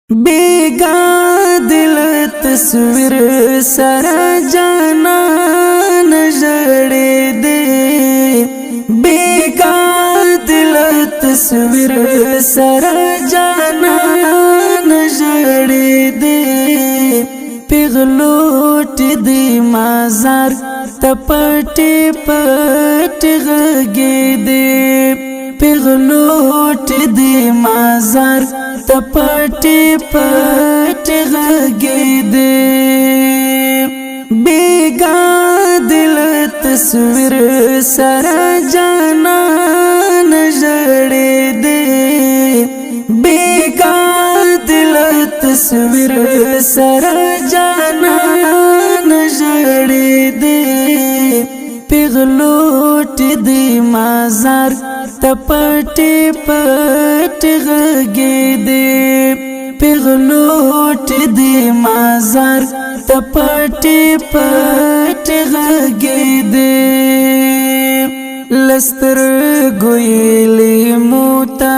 بیگا دل تصویر سرا جانان جڑے دے بیگا دل تصویر سرا جانان جڑے دے پیغلوٹ دی مازار تپٹی پٹ غگے دے پیغلوٹ دی مازار تپٹی پٹ غگے دے بیگا دل تصویر سرا جانان جڑے دے بیگا دل تصویر سرا جانان جڑے دے پیغلوٹ دی مازار تپٹی پٹ غگے دے پیغلوٹ دی مازار تپٹی پٹ غگے دے لستر گویلی موتا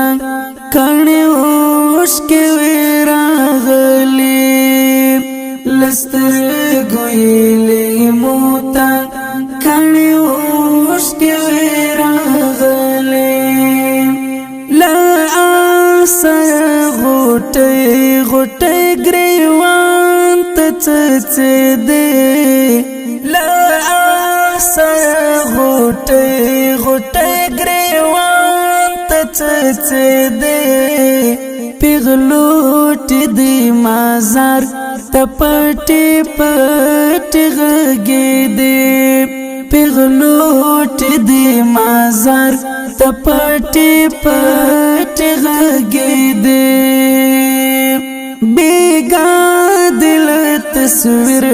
کھڑے عشق ویراغلی لستر گویلی موتا کھڑے عشق ویراغلی لا آسر غوٹے غوٹے گریوان تچچے دے لا آسر غوٹے غوٹے گریوان تچچے دے پیغلوٹ دی مازار تپٹی پٹ غگے دے پیغلوٹ دی مازار تپٹی پٹ غگے دے بیگا دل تصویر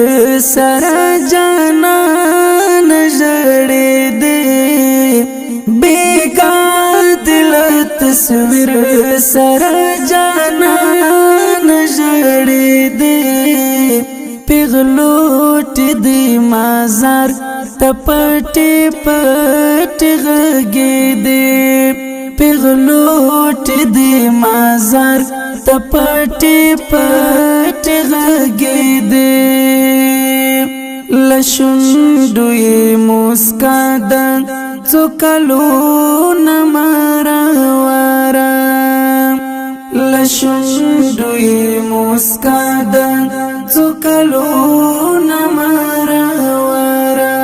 سرا جانان جڑے دے بیگا دل تصویر سرا جانان جڑے دے پیغلوٹ دی مازار تپٹی پٹ غگے دے پیغلوٹ دی مازار تپٹی پٹ غگے دے لشنڈوی مسکا دن چکلو نمارا وارا لشنڈوی مسکا دن چکلو نمارا وارا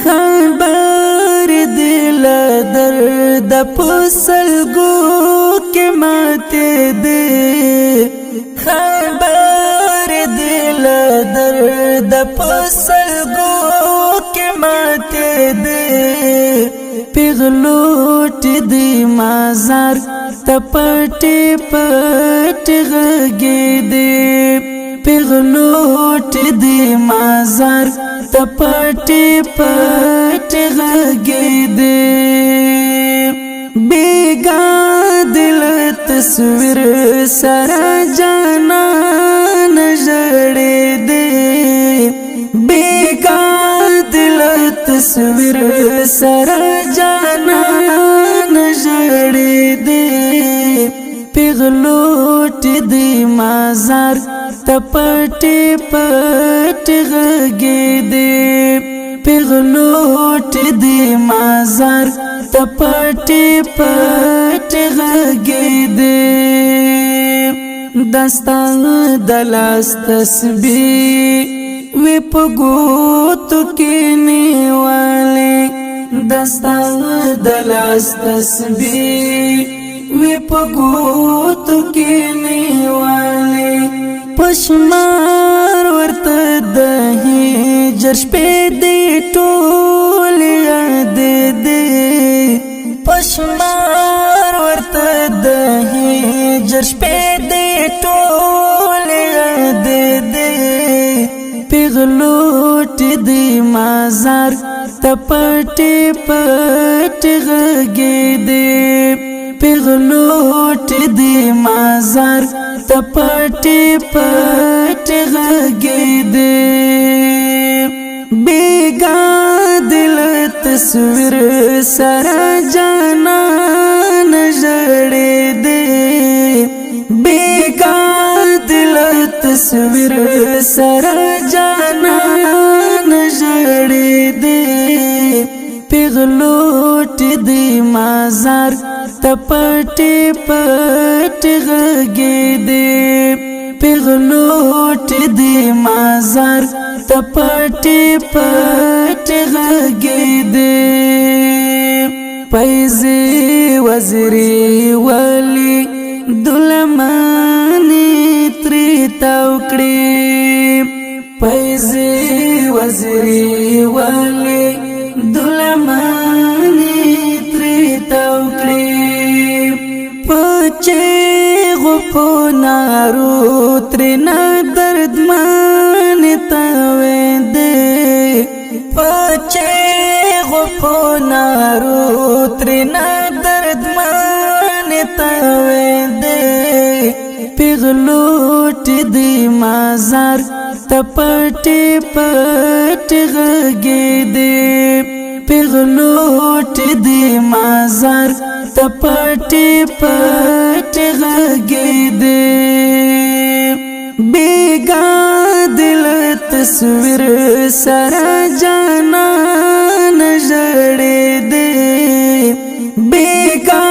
خبر دل درد پسلگو کے ماتے دے خبر دل درد پسلگو کے ماتے دے پیغلوٹ دی مازار تپٹی پٹ غگے دے پیغلوٹ دی مازار تپٹی پٹ غگے دے بیگا دل تصویر سرا جانان جڑے دے بیگا دل تصویر سرا جانان جڑے دے پیغلوٹ دی مازار تپٹی پٹ غگے دے پیغلوٹ دی مازار تپٹی پٹ غگے دے دستان دلاس تسبیح وی پگوتو کینی والے دستان دلاس تسبیح وی پگوتو کینی والے پشمار ورت دہی جرش پہ دی ٹولی دے دے پشمار ورت دہی جرش پہ دی ٹولی دے دے پیغلوٹ دی مازار تپٹی پٹ غگے دے پیغلوٹ دی مازار تپٹی پٹ غگے دے بیگا دل تصویر سرا جانان جڑے دے بیگا دل تصویر سر جانان جڑی دے پیغلوٹ دی مازار تپٹی پٹ غگی دے پیغلوٹ دی مازار تپٹی پٹ غگی دے پیزی وزری ولی دلمانی تری توکڑی پیزی وزری ولی دلمانی تری توکڑی پچے غپو نارو ترینا دردمان تاوین دے پچے غپو نارو ترینا دردمان تاوین دے پیغلوٹ دی مازار تپٹی پٹ غگی دے پیغلوٹ دی مازار تپٹی پٹ غگی دے بیگا دل تصویر سر جانان جڑی دے بیگا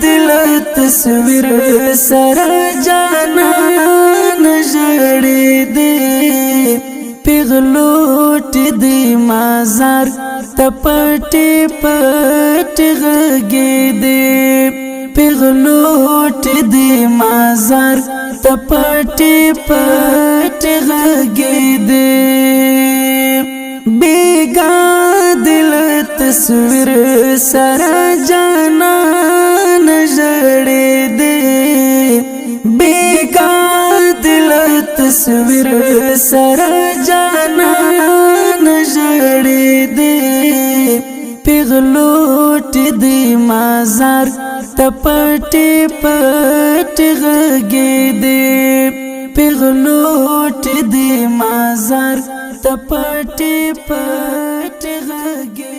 دل تصویر سر جانان جڑی دے پیغلوٹ دی مازار تپٹی پٹ غگی دے پیغلوٹ دی مازار تپٹی پٹ غگی دے بیگا دل تصویر سر جانان جڑی دے بیگا دل تصویر سر جانان جڑی دے پیغلوٹ دی مازار تپٹی پٹ غگی دے پیغلوٹ دی مازار تپٹی پٹ غگی